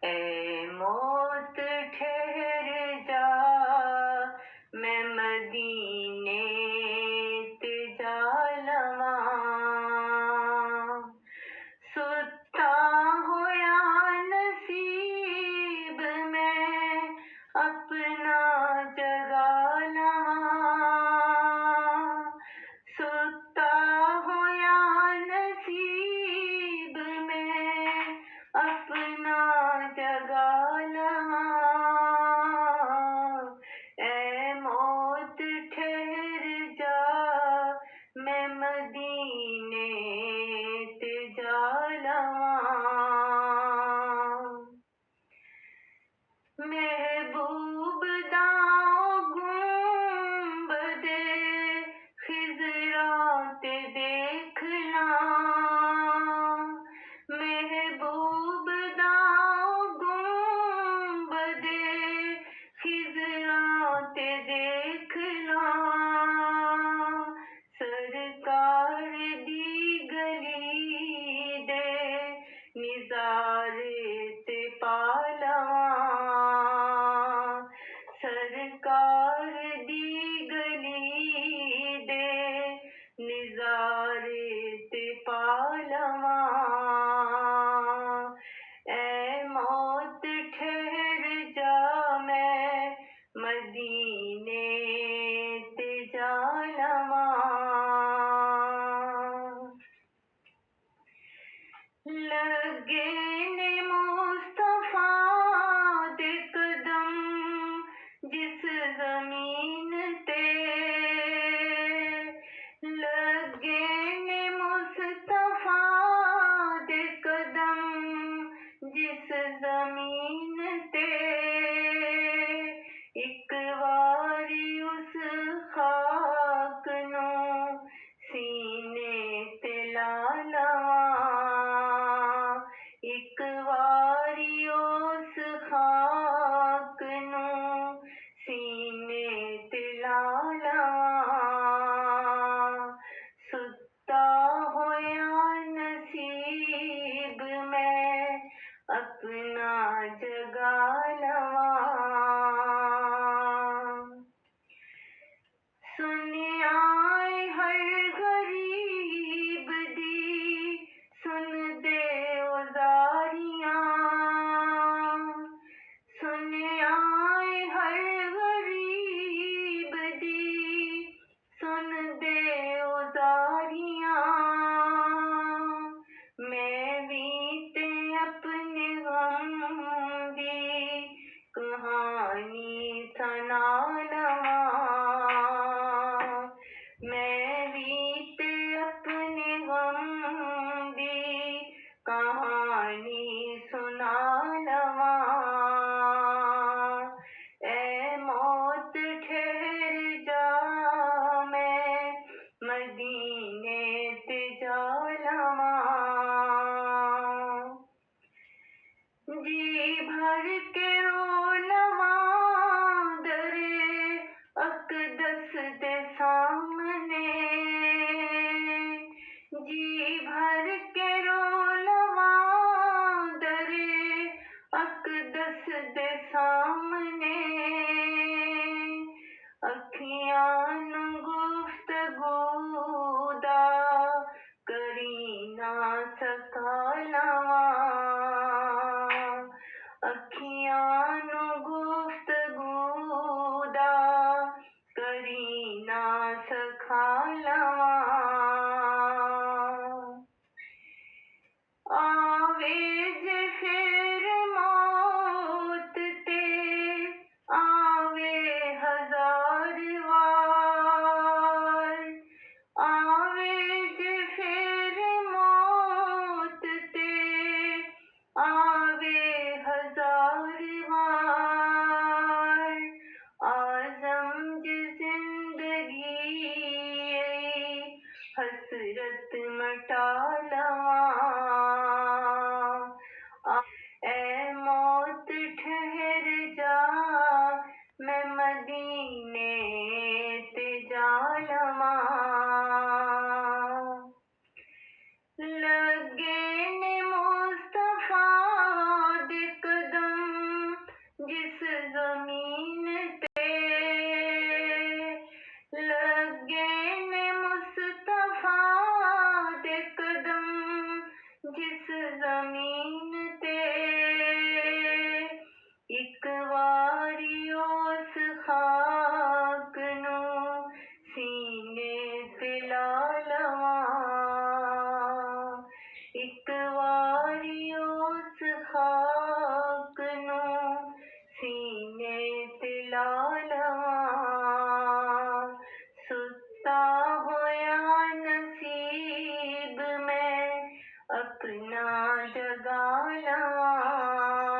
ए मौत ठहर जा, मैं मदीने ते जा लवां। सुता होया नसीब में अपना जगा लवां। सुता होया नसीब में अपना जगा लवां। ए मौत ठहर जा, मैं मदीने ते जा लवां। महबूब दाओ गुंबदे खिज़रा ते देखना। महबूब दाओ गुंबदे खिज़रा ते देखना। सरकार दी गली दे निज़ारे ते पा लवां। सरकार दी गली दे निज़ारे ते पा लवां। ए मौत ठहर जा, मैं मदीने ते जा लवां। लगे ने मुस्तफा दे कदम जिस ज़मीन ते। लगे ने मुस्तफा दे कदम जिस ज़मीन ते। एक वारी उस खाक नू सीने ते ला लवां। एक वारी उस खाक नू सीने ते ला लवां। सुता होया नसीब में अपना जगा लवां। सुनिया हर गरीब दी सुन दे उजारियां। सुनिया हर गरीब दी सुन दे उजारियां। मैं भी ते अपने गम दी कहानी सुना लवां। मैं भी ते अपने गम दी कहानी सुना लवां। ए मौत ठहर जा, मैं मदीने ते जा लवां। जी भर के रो लवां दरे अक़दस दे सामने। जी भर के रो लवां दरे अक़दस दे सामने। अखियां नू गुफ्तगू दा करी ना सका लवां। अखियां नू गुफ्तगू दा करी ना सका लवां। आवे जे फिर मौत ते आवे हजार वार। आवे जे फिर मौत ते आवे हजार वार। आज़म जे जिंदगी हसरत मटा लवां। ए मौत ठहर जा, मैं मदीने ते जा लवां। लगे ने मुस्तफा दे कदम सपना जगाना